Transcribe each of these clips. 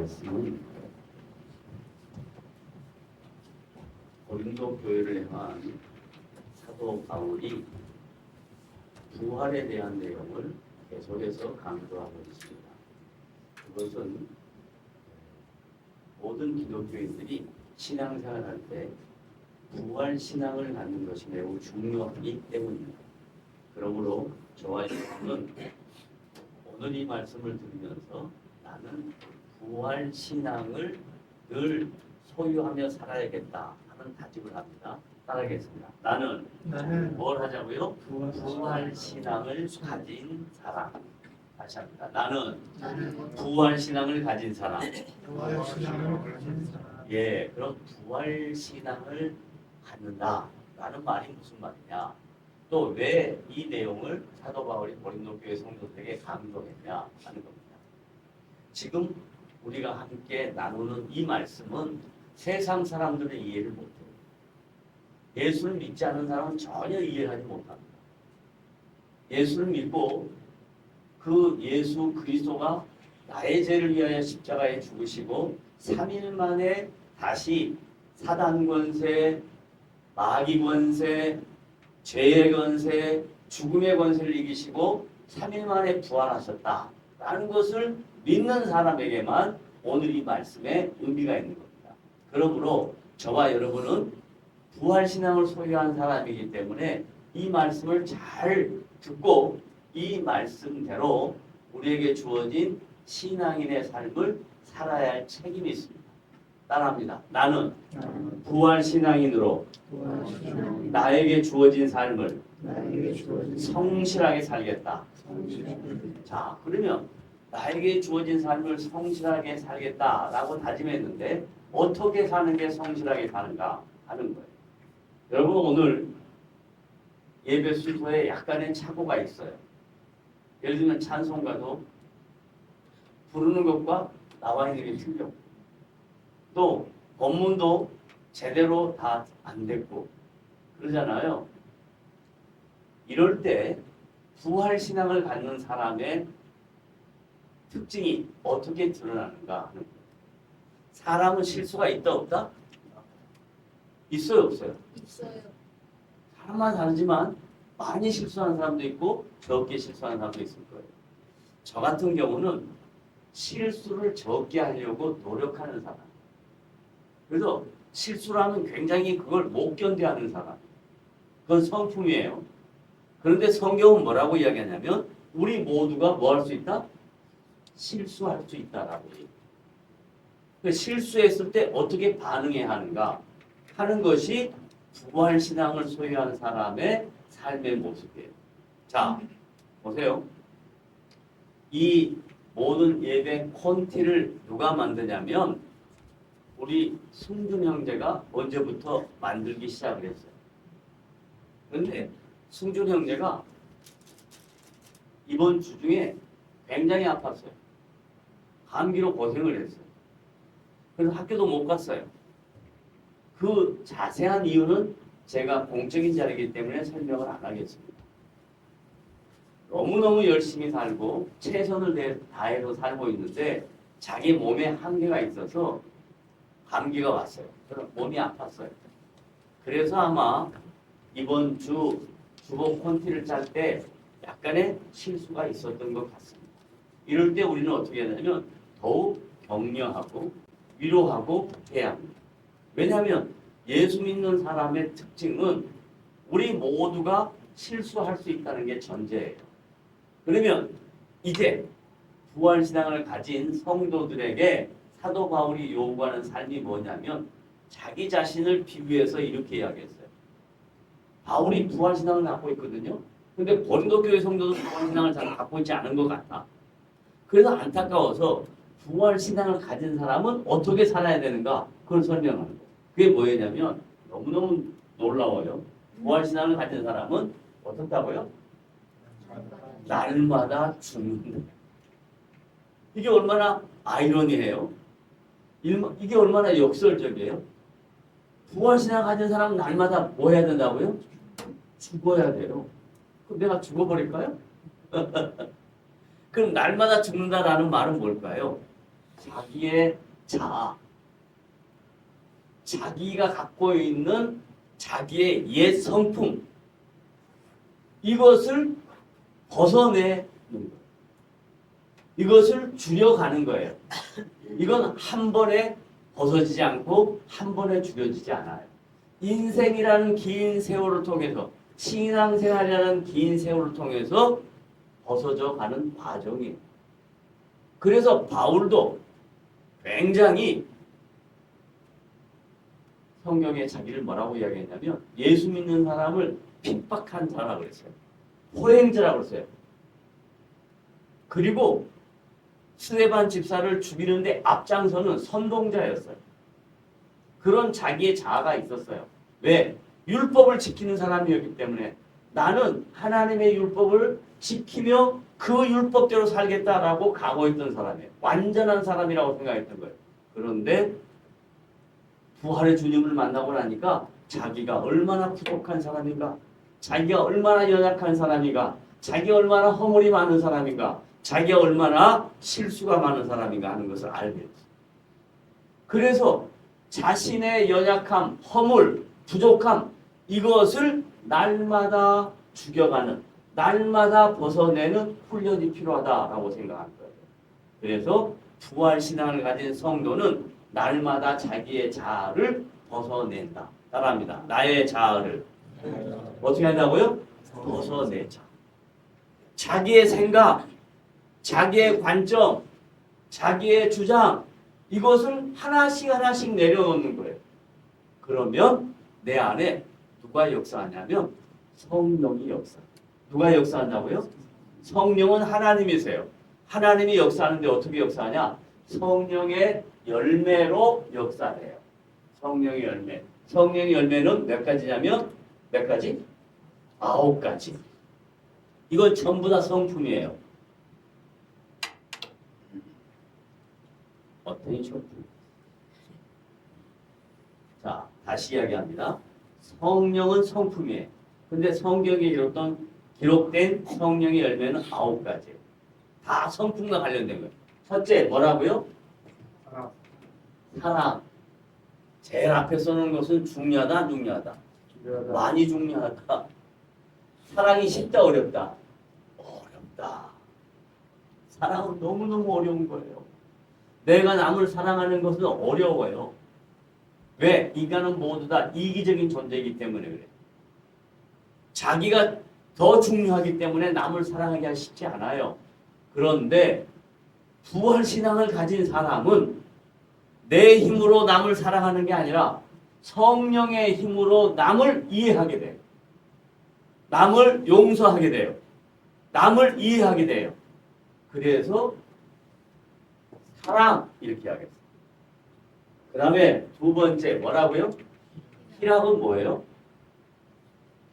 말씀은 고린도 교회를 향한 사도 바울이 부활에 대한 내용을 계속해서 강조하고 있습니다. 그것은 모든 기독교인들이 신앙생활할 때 부활 신앙을 갖는 것이 매우 중요하기 때문입니다. 그러므로 저와 여러분은 오늘 이 말씀을 들으면서 나는 부활 신앙을 늘 소유하며 살아야겠다 하는 다짐을 합니다. 따라하겠습니다. 나는 뭘 하자고요? 부활 신앙을 가진 사람. 다시 합니다. 나는 부활 신앙을 가진 사람. 예, 그럼 부활 신앙을 갖는다라는 말이 무슨 말이냐? 또 왜 이 내용을 사도 바울이 고린도 교회 성도들에게 강조했냐 하는 겁니다. 지금 우리가 함께 나누는 이 말씀은 세상 사람들은 이해를 못해요. 예수를 믿지 않는 사람은 전혀 이해하지 못합니다. 예수를 믿고 그 예수 그리스도가 나의 죄를 위하여 십자가에 죽으시고 3일 만에 다시 사단 권세, 마귀 권세, 죄의 권세, 죽음의 권세를 이기시고 3일 만에 부활하셨다라는 것을 믿는 사람에게만 오늘 이 말씀에 의미가 있는 겁니다. 그러므로 저와 여러분은 부활신앙을 소유한 사람이기 때문에 이 말씀을 잘 듣고 이 말씀대로 우리에게 주어진 신앙인의 삶을 살아야 할 책임이 있습니다. 따라합니다. 나는 부활신앙인으로 나에게 주어진 삶을 성실하게 살겠다. 자, 그러면 나에게 주어진 삶을 성실하게 살겠다라고 다짐했는데 어떻게 사는 게 성실하게 사는가 하는 거예요. 여러분 오늘 예배 순서에 약간의 착오가 있어요. 예를 들면 찬송가도 부르는 것과 나와 있는 게 틀려. 또 본문도 제대로 다 안 됐고 그러잖아요. 이럴 때 부활신앙을 갖는 사람의 특징이 어떻게 드러나는가 하는 거예요. 사람은 실수가 있다 없다? 있어요 없어요? 있어요. 사람만 다르지만 많이 실수하는 사람도 있고 적게 실수하는 사람도 있을 거예요. 저 같은 경우는 실수를 적게 하려고 노력하는 사람. 그래서 실수를 하면 굉장히 그걸 못 견뎌하는 사람. 그건 성품이에요. 그런데 성경은 뭐라고 이야기하냐면 우리 모두가 뭐 할 수 있다? 실수할 수 있다라고 얘기해요. 실수했을 때 어떻게 반응해야 하는가 하는 것이 부활신앙을 소유한 사람의 삶의 모습이에요. 자, 보세요. 이 모든 예배 콘티를 누가 만드냐면 우리 승준 형제가 언제부터 만들기 시작을 했어요. 그런데 승준 형제가 이번 주 중에 굉장히 아팠어요. 감기로 고생을 했어요. 그래서 학교도 못 갔어요. 그 자세한 이유는 제가 공적인 자리이기 때문에 설명을 안 하겠습니다. 너무너무 열심히 살고 최선을 다해서 살고 있는데 자기 몸에 한계가 있어서 감기가 왔어요. 그래서 몸이 아팠어요. 그래서 아마 이번 주 주보 콘티를 짤 때 약간의 실수가 있었던 것 같습니다. 이럴 때 우리는 어떻게 해야 되냐면 더욱 격려하고 위로하고 해야 합니다. 왜냐하면 예수 믿는 사람의 특징은 우리 모두가 실수할 수 있다는 게 전제예요. 그러면 이제 부활신앙을 가진 성도들에게 사도 바울이 요구하는 삶이 뭐냐면 자기 자신을 비유해서 이렇게 이야기했어요. 바울이 부활신앙을 갖고 있거든요. 근데 고린도 교회 성도도 부활신앙을 잘 갖고 있지 않은 것 같다. 그래서 안타까워서 부활신앙을 가진 사람은 어떻게 살아야 되는가 그걸 설명하는 거예요. 그게 뭐였냐면 너무너무 놀라워요. 부활신앙을 가진 사람은 어떻다고요? 날마다 죽는다. 이게 얼마나 아이러니해요. 이게 얼마나 역설적이에요. 부활신앙 가진 사람은 날마다 뭐 해야 된다고요? 죽어야 돼요. 그럼 내가 죽어버릴까요? 그럼 날마다 죽는다라는 말은 뭘까요? 자기의 자아, 자기가 갖고 있는 자기의 옛 성품, 이것을 벗어내는 거예요. 이것을 줄여가는 거예요. 이건 한 번에 벗어지지 않고 한 번에 줄여지지 않아요. 인생이라는 긴 세월을 통해서, 신앙생활이라는 긴 세월을 통해서 벗어져 가는 과정이에요. 그래서 바울도 굉장히 성경에 자기를 뭐라고 이야기했냐면 예수 믿는 사람을 핍박한 자라고 그랬어요. 포행자라고 그랬어요. 그리고 스데반 집사를 죽이는데 앞장서는 선동자였어요. 그런 자기의 자아가 있었어요. 왜? 율법을 지키는 사람이었기 때문에 나는 하나님의 율법을 지키며 그 율법대로 살겠다라고 각오했던 사람이에요. 완전한 사람이라고 생각했던 거예요. 그런데 부활의 주님을 만나고 나니까 자기가 얼마나 부족한 사람인가, 자기가 얼마나 연약한 사람인가, 자기가 얼마나 허물이 많은 사람인가, 자기가 얼마나 실수가 많은 사람인가 하는 것을 알게 됐어요. 그래서 자신의 연약함, 허물, 부족함, 이것을 날마다 죽여가는, 날마다 벗어내는 훈련이 필요하다라고 생각한 거예요. 그래서 부활신앙을 가진 성도는 날마다 자기의 자아를 벗어낸다. 따라합니다. 나의 자아를 어떻게 한다고요? 벗어내자. 자기의 생각, 자기의 관점, 자기의 주장, 이것을 하나씩 하나씩 내려놓는 거예요. 그러면 내 안에 누가 역사하냐면 성령이 역사. 누가 역사한다고요? 성령은 하나님이세요. 하나님이 역사하는데 어떻게 역사하냐? 성령의 열매로 역사해요. 성령의 열매. 성령의 열매는 몇 가지냐면 몇 가지? 9가지. 이건 전부 다 성품이에요. 어떤 성품? 자, 다시 이야기합니다. 성령은 성품이에요. 근데 성경에 기록된 성령의 열매는 9가지예요. 다 성품과 관련된 거예요. 첫째, 뭐라고요? 사랑. 제일 앞에 써놓은 것은 중요하다, 안 중요하다? 많이 중요하다. 사랑이 쉽다, 어렵다? 어렵다. 사랑은 너무너무 어려운 거예요. 내가 남을 사랑하는 것은 어려워요. 왜? 인간은 모두 다 이기적인 존재이기 때문에 그래요. 자기가 더 중요하기 때문에 남을 사랑하기가 쉽지 않아요. 그런데 부활신앙을 가진 사람은 내 힘으로 남을 사랑하는 게 아니라 성령의 힘으로 남을 이해하게 돼요. 남을 용서하게 돼요. 남을 이해하게 돼요. 그래서 사랑 이렇게 하겠어요. 그 다음에 두 번째 뭐라고요? 희락은 뭐예요?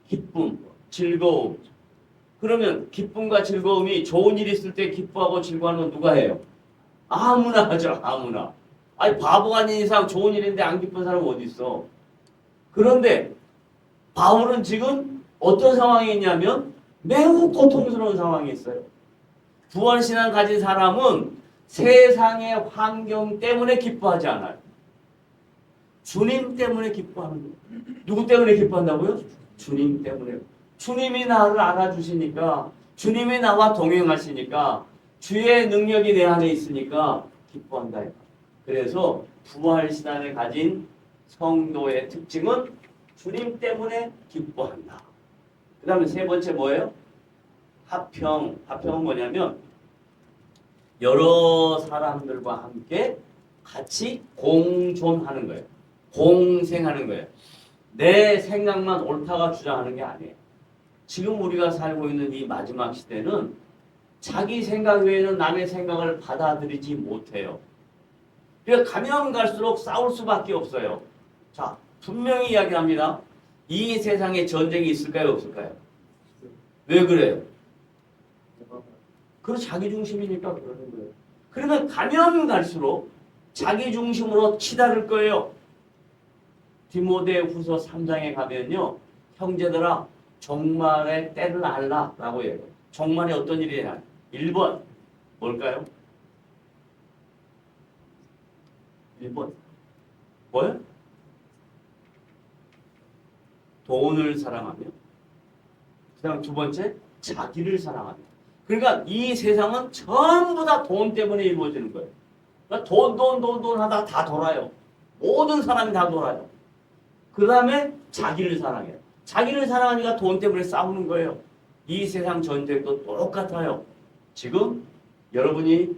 기쁨, 즐거움. 그러면 기쁨과 즐거움이 좋은 일이 있을 때 기뻐하고 즐거워하는 건 누가 해요? 아무나 하죠. 아무나. 아니 바보가 아닌 이상 좋은 일인데 안 기쁜 사람은 어디 있어? 그런데 바울은 지금 어떤 상황이 있냐면 매우 고통스러운 상황이 있어요. 부활신앙 가진 사람은 세상의 환경 때문에 기뻐하지 않아요. 주님 때문에 기뻐하는 거예요. 누구 때문에 기뻐한다고요? 주님 때문에. 주님이 나를 알아주시니까, 주님이 나와 동행하시니까, 주의 능력이 내 안에 있으니까 기뻐한다. 그래서 부활신앙을 가진 성도의 특징은 주님 때문에 기뻐한다. 그 다음에 세 번째 뭐예요? 화평. 화평은 뭐냐면 여러 사람들과 함께 같이 공존하는 거예요. 공생하는 거예요. 내 생각만 옳다가 주장하는 게 아니에요. 지금 우리가 살고 있는 이 마지막 시대는 자기 생각 외에는 남의 생각을 받아들이지 못해요. 그래서 가면 갈수록 싸울 수밖에 없어요. 자, 분명히 이야기합니다. 이 세상에 전쟁이 있을까요? 없을까요? 왜 그래요? 그건 자기 중심이니까 그러는 거예요. 그러면 가면 갈수록 자기 중심으로 치달을 거예요. 디모데후서 3장에 가면요. 형제들아 종말의 때를 알라라고 해요. 종말이 어떤 일이냐? 1번 뭘까요? 1번. 뭐요? 돈을 사랑하며. 그다음 두 번째, 자기를 사랑하며. 그러니까 이 세상은 전부 다 돈 때문에 이루어지는 거예요. 그러니까 돈 하다가 다 돌아요. 모든 사람이 다 돌아요. 그 다음에 자기를 사랑해요. 자기를 사랑하니까 돈 때문에 싸우는 거예요. 이 세상 전쟁도 똑같아요. 지금 여러분이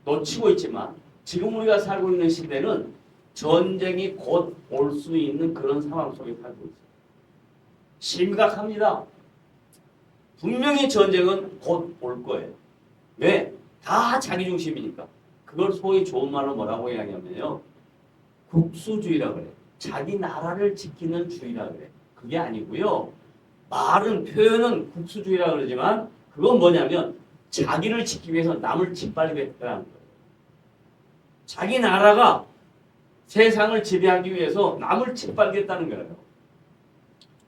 놓치고 있지만 지금 우리가 살고 있는 시대는 전쟁이 곧 올 수 있는 그런 상황 속에 살고 있어요. 심각합니다. 분명히 전쟁은 곧 올 거예요. 왜? 다 자기 중심이니까. 그걸 소위 좋은 말로 뭐라고 이야기하면요. 국수주의라 그래. 자기 나라를 지키는 주의라 그래. 그게 아니고요. 말은 표현은 국수주의라 그러지만 그건 뭐냐면 자기를 지키기 위해서 남을 짓밟겠다는 거예요. 자기 나라가 세상을 지배하기 위해서 남을 짓밟겠다는 거예요.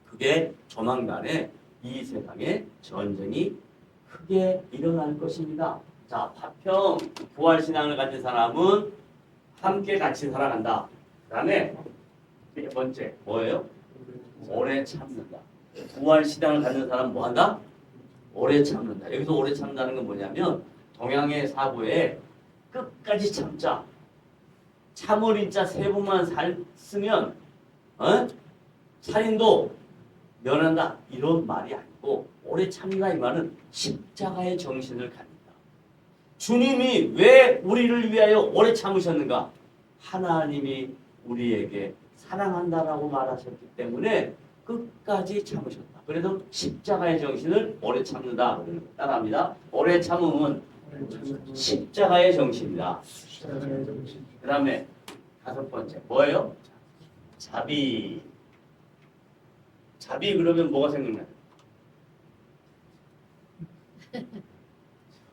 그게 조만간에 이 세상에 전쟁이 크게 일어날 것입니다. 자, 파평 부활신앙을 가진 사람은 함께 같이 살아간다. 그 다음에 네 번째 뭐예요? 오래 참는다. 부활신앙을 가진 사람은 뭐한다? 오래 참는다. 여기서 오래 참는다는 건 뭐냐면 동양의 사고에 끝까지 참자. 참을인자 세 번만 쓰면 살인도 면한다. 이런 말이 아니고 오래 참는다 이 말은 십자가의 정신을 갖는다. 주님이 왜 우리를 위하여 오래 참으셨는가? 하나님이 우리에게 사랑한다라고 말하셨기 때문에 끝까지 참으셨다. 그래서 십자가의 정신을 오래 참는다. 따라합니다. 오래 참음은 십자가의 정신이다. 그 다음에 다섯 번째 뭐예요? 자비. 자비 그러면 뭐가 생각나요?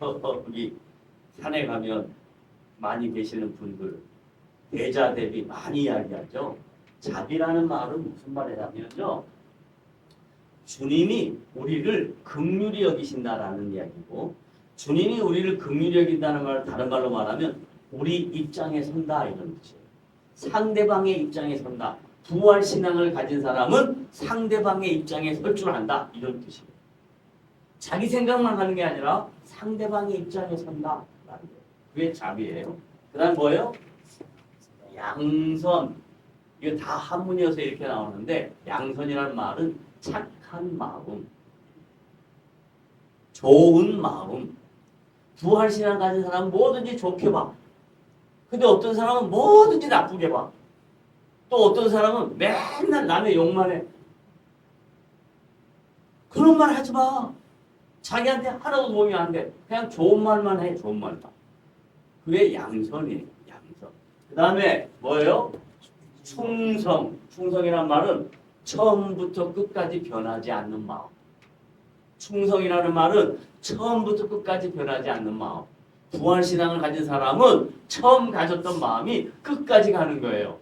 여기 산에 가면 많이 계시는 분들 대자 대비 많이 이야기하죠. 자비라는 말은 무슨 말이냐면요. 주님이 우리를 긍휼히 여기신다라는 이야기고 주님이 우리를 긍휼히 여긴다는 말을 다른 말로 말하면 우리 입장에 선다 이런 뜻이에요. 상대방의 입장에 선다. 부활신앙을 가진 사람은 상대방의 입장에 설 줄 안다 이런 뜻이에요. 자기 생각만 하는 게 아니라 상대방의 입장에 선다. 그게 자비예요. 그 다음 뭐예요? 양선. 이거 다 한문이어서 이렇게 나오는데 양선이라는 말은 착한 마음, 좋은 마음. 부활신앙 가진 사람은 뭐든지 좋게 봐. 근데 어떤 사람은 뭐든지 나쁘게 봐. 또 어떤 사람은 맨날 남의 욕만 해. 그런 말 하지 마. 자기한테 하나도 도움이 안 돼. 그냥 좋은 말만 해. 좋은 말만. 그게 양선이에요. 양선. 그 다음에 뭐예요? 충성. 충성이란 말은 처음부터 끝까지 변하지 않는 마음. 충성이라는 말은 처음부터 끝까지 변하지 않는 마음. 부활신앙을 가진 사람은 처음 가졌던 마음이 끝까지 가는 거예요.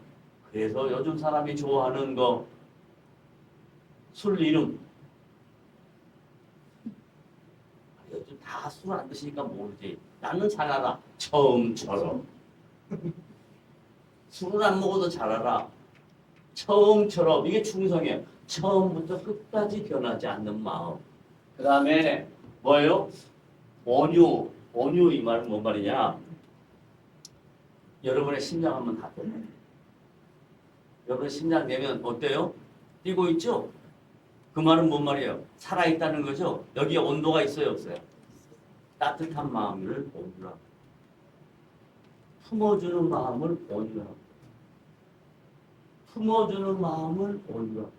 그래서 요즘 사람이 좋아하는 거 술 이름. 요즘 다 술 안 드시니까 모르지. 나는 잘 알아. 처음처럼. 술을 안 먹어도 잘 알아. 처음처럼. 이게 충성이에요. 처음부터 끝까지 변하지 않는 마음. 그 다음에 뭐예요? 온유. 온유 이 말은 뭔 말이냐? 여러분의 심장 한번 다 펴요. 여러분 심장 내면 어때요? 뛰고 있죠? 그 말은 뭔 말이에요? 살아있다는 거죠? 여기에 온도가 있어요 없어요? 따뜻한 마음을 온유하고 품어주는 마음을 온유하고 품어주는 마음을 온유하고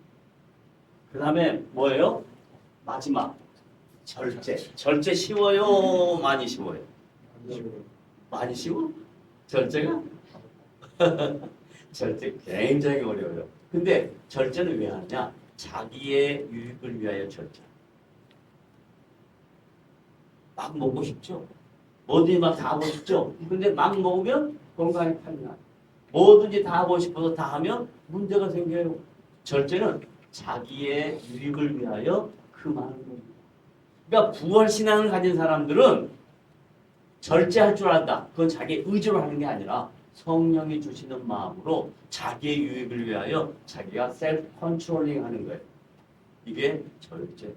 그 다음에 뭐예요? 마지막 절제. 절제 쉬워요? 많이 쉬워요? 많이 쉬워? 절제가? 절제 굉장히 어려워요. 근데 절제는 왜 하느냐? 자기의 유익을 위하여 절제. 막 먹고 싶죠? 뭐든지 막 다 하고 싶죠? 근데 막 먹으면 건강에 탈나. 뭐든지 다 하고 싶어서 다 하면 문제가 생겨요. 절제는 자기의 유익을 위하여 금하는 겁니다. 그러니까 부활신앙을 가진 사람들은 절제할 줄 안다. 그건 자기 의지로 하는 게 아니라 성령이 주시는 마음으로 자기의 유익을 위하여 자기가 셀프 컨트롤링 하는 거예요. 이게 절제.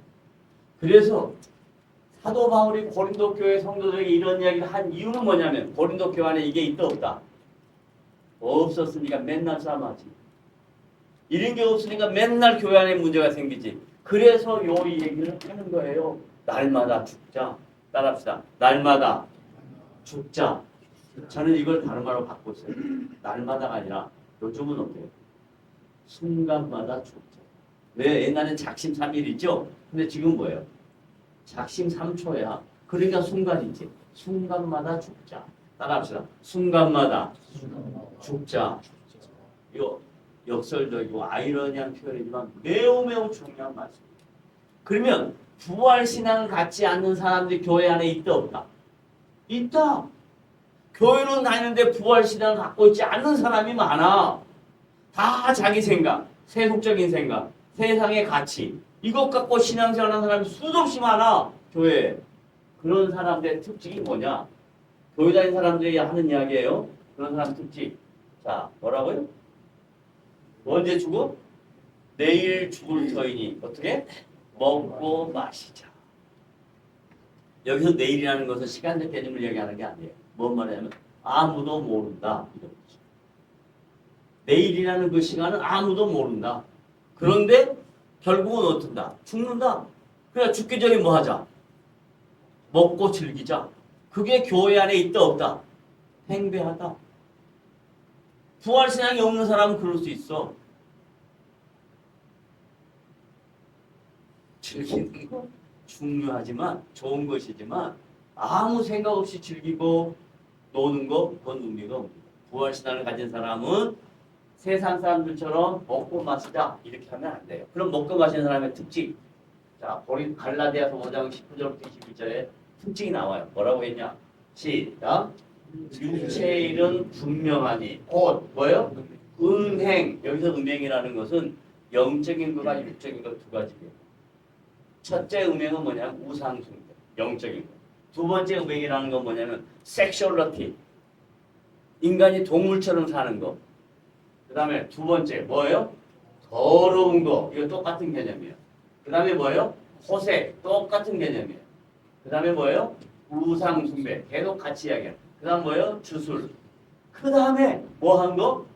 그래서 사도 바울이 고린도 교회 성도들에게 이런 이야기를 한 이유는 뭐냐면 고린도 교회 안에 이게 있다 없다? 없었으니까 맨날 싸움하지. 이런 게 없으니까 맨날 교회 안에 문제가 생기지. 그래서 요 얘기를 하는 거예요. 날마다 죽자. 따라합시다. 날마다 죽자. 저는 이걸 다른 말로 바꿨어요. 날마다가 아니라 요즘은 어때요? 순간마다 죽자. 왜? 옛날엔 작심 3일이죠? 근데 지금 뭐예요? 작심 3초야. 그러니까 순간이지. 순간마다 죽자. 따라합시다. 순간마다 죽자. 이거 역설적이고 아이러니한 표현이지만 매우 매우 중요한 말씀입니다. 그러면 부활신앙을 갖지 않는 사람들이 교회 안에 있다 없다? 있다. 교회는 다니는데 부활신앙을 갖고 있지 않는 사람이 많아. 다 자기 생각, 세속적인 생각, 세상의 가치 이것 갖고 신앙생활하는 사람이 수도 없이 많아. 교회에. 그런 사람들의 특징이 뭐냐? 교회 다니는 사람들이 하는 이야기예요. 그런 사람 특징. 자, 뭐라고요? 언제 죽어? 내일 죽을 터이니 어떻게? 먹고 마시자. 여기서 내일이라는 것은 시간적 개념을 얘기하는 게 아니에요. 뭔 말이냐면 아무도 모른다. 이런 거죠. 내일이라는 그 시간은 아무도 모른다. 그런데 결국은 어떤다? 죽는다. 그래 죽기 전에 뭐 하자? 먹고 즐기자. 그게 교회 안에 있다 없다? 팽배하다. 부활신앙이 없는 사람은 그럴 수 있어. 즐기는 거 중요하지만 좋은 것이지만 아무 생각 없이 즐기고 노는 거 그건 의미가 없습니다. 부활신앙을 가진 사람은 세상 사람들처럼 먹고 마시자 이렇게 하면 안 돼요. 그럼 먹고 마시는 사람의 특징. 자, 갈라디아서 5장 19절부터 21절에 특징이 나와요. 뭐라고 했냐? 시작. 육체의 일은 분명하니 곧 뭐예요? 음행. 여기서 음행이라는 것은 영적인 것과 육적인 것 두 가지예요. 첫째 음행은 뭐냐면 우상숭배, 영적인 것. 두 번째 음행이라는 건 뭐냐면 섹슈얼러티. 인간이 동물처럼 사는 것. 그 다음에 두 번째 뭐예요? 더러운 거. 이거 똑같은 개념이에요. 그 다음에 뭐예요? 호색. 똑같은 개념이에요. 그 다음에 뭐예요? 우상 숭배. 계속 같이 이야기해요. 그 다음 뭐예요? 주술. 그 다음에 뭐 한 거?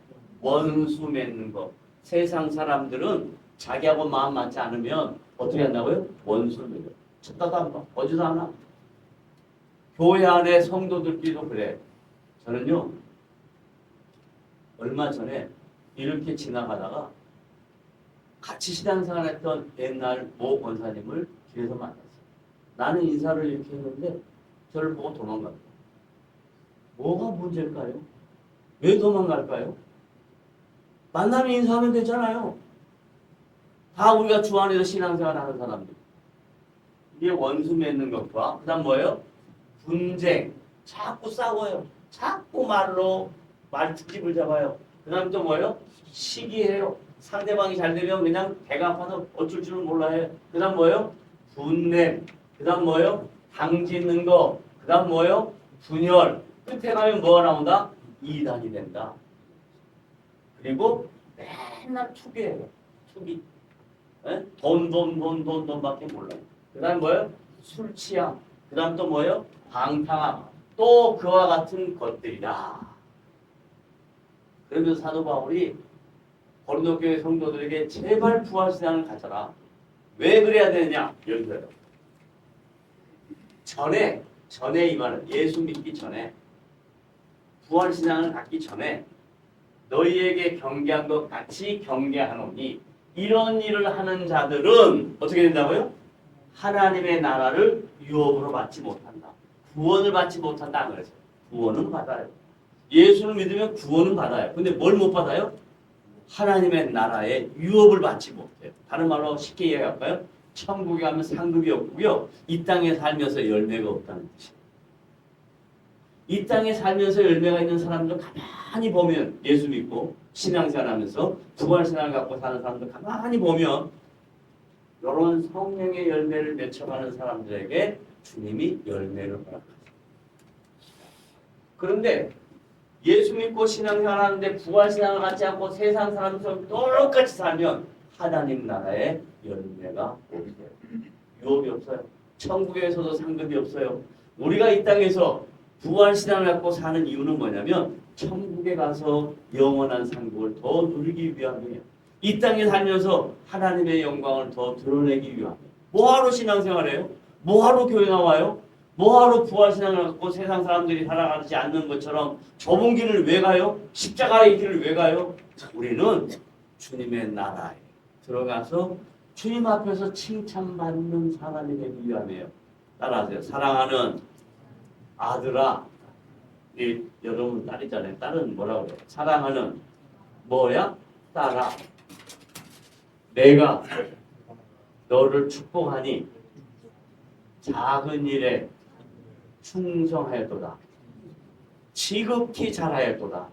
원수 맺는 거. 세상 사람들은 자기하고 마음 맞지 않으면 어떻게 한다고요? 원수를 맺어. 쳤다도 안 봐. 어디서 하나? 교회 안에 성도들끼리도 그래. 저는요. 얼마 전에 이렇게 지나가다가 같이 신앙생활했던 옛날 모 권사님을 길에서 만났어요. 나는 인사를 이렇게 했는데 저를 보고 도망갔어요. 뭐가 문제일까요? 왜 도망갈까요? 만나면 인사하면 되잖아요. 다 우리가 주 안에서 신앙생활하는 사람들. 이게 원수 맺는 것과 그 다음 뭐예요? 분쟁. 자꾸 싸워요. 자꾸 말특집을 잡아요. 그 다음 또 뭐예요? 시기해요. 상대방이 잘 되면 그냥 배가 아파서 어쩔 줄은 몰라요. 그 다음 뭐예요? 분냄. 그 다음 뭐예요? 당짓는 거. 그 다음 뭐예요? 분열. 끝에 가면 뭐가 나온다? 이단이 된다. 그리고 맨날 투기해요. 투기. 돈밖에 몰라요. 그 다음 뭐예요? 술 취함. 그 다음 또 뭐예요? 방탕함. 또 그와 같은 것들이다. 그러면서 사도 바울이 고린도 교회 성도들에게 제발 부활신앙을 가져라. 왜 그래야 되느냐? 여기서요. 전에 이 말은 예수 믿기 전에 부활신앙을 갖기 전에 너희에게 경계한 것 같이 경계하노니 이런 일을 하는 자들은 어떻게 된다고요? 하나님의 나라를 유업으로 받지 못한다. 구원을 받지 못한다. 그래서 구원은 받아요. 예수를 믿으면 구원은 받아요. 근데 뭘 못 받아요? 하나님의 나라의 유업을 받지 못해요. 다른 말로 쉽게 이야기할까요? 천국에 가면 상급이 없고요. 이 땅에 살면서 열매가 없다는 뜻이에요. 이 땅에 살면서 열매가 있는 사람들 가만히 보면 예수 믿고 신앙생활하면서 부활신앙을 갖고 사는 사람들 가만히 보면 이런 성령의 열매를 맺혀가는 사람들에게 주님이 열매를 허락하세요. 그런데 예수 믿고 신앙생활하는데 부활신앙을 갖지 않고 세상 사람처럼 똑같이 살면 하나님 나라의 열매가 없어요. 유업이 없어요. 천국에서도 상급이 없어요. 우리가 이 땅에서 부활신앙을 갖고 사는 이유는 뭐냐면 천국에 가서 영원한 상급을 더 누리기 위함이에요. 이 땅에 살면서 하나님의 영광을 더 드러내기 위함이에요. 뭐하러 신앙생활해요? 뭐하러 교회 나와요? 뭐하러 부활신앙을 갖고 세상 사람들이 살아가지 않는 것처럼 좁은 길을 왜 가요? 십자가의 길을 왜 가요? 우리는 주님의 나라에 들어가서 주님 앞에서 칭찬받는 사람이 되기 위함이에요. 따라하세요. 사랑하는 아들아, 여러분 딸이잖아요. 딸은 뭐라고 그래요? 사랑하는 뭐야? 딸아, 내가 너를 축복하니 작은 일에 충성하였도다. 지극히 잘하였도다.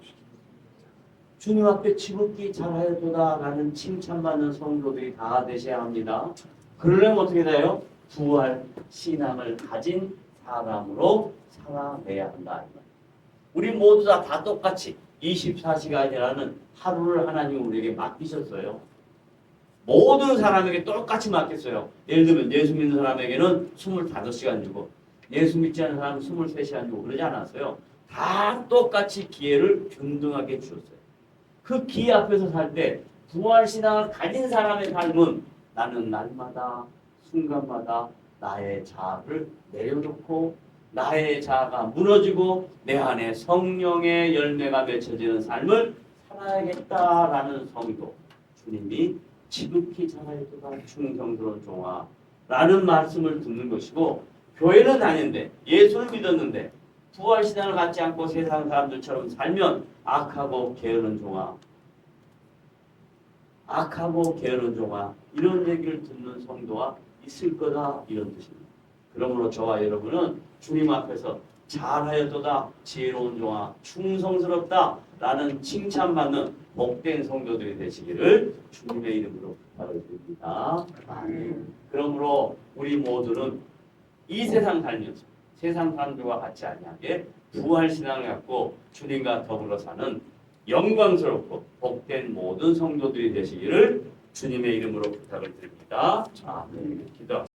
주님 앞에 지극히 잘하였도다 라는 칭찬받는 성도들이 다 되셔야 합니다. 그러려면 어떻게 돼요? 부활 신앙을 가진 사람으로 살아내야 한다. 우리 모두 다 똑같이 24시간이라는 하루를 하나님 우리에게 맡기셨어요. 모든 사람에게 똑같이 맡겼어요. 예를 들면 예수 믿는 사람에게는 25시간 주고 예수 믿지 않는 사람은 23시간 주고 그러지 않았어요. 다 똑같이 기회를 균등하게 주었어요. 그 기회 앞에서 살 때 부활신앙을 가진 사람의 삶은 나는 날마다 순간마다 나의 자아를 내려놓고 나의 자아가 무너지고 내 안에 성령의 열매가 맺혀지는 삶을 살아야겠다라는 성도, 주님이 지극히 잘하였도다 충성스러운 종아라는 말씀을 듣는 것이고, 교회는 다녔는데 예수를 믿었는데 부활신앙을 갖지 않고 세상 사람들처럼 살면 악하고 게으른 종아, 악하고 게으른 종아, 이런 얘기를 듣는 성도가 있을 거다, 이런 뜻입니다. 그러므로 저와 여러분은 주님 앞에서 잘하였도다 지혜로운 종아, 충성스럽다 라는 칭찬받는 복된 성도들이 되시기를 주님의 이름으로 부탁을 드립니다. 그러므로 우리 모두는 이 세상 살면서 세상 사람들과 같이 아니하게 부활신앙을 갖고 주님과 더불어 사는 영광스럽고 복된 모든 성도들이 되시기를 주님의 이름으로 부탁을 드립니다. 아멘. 기도.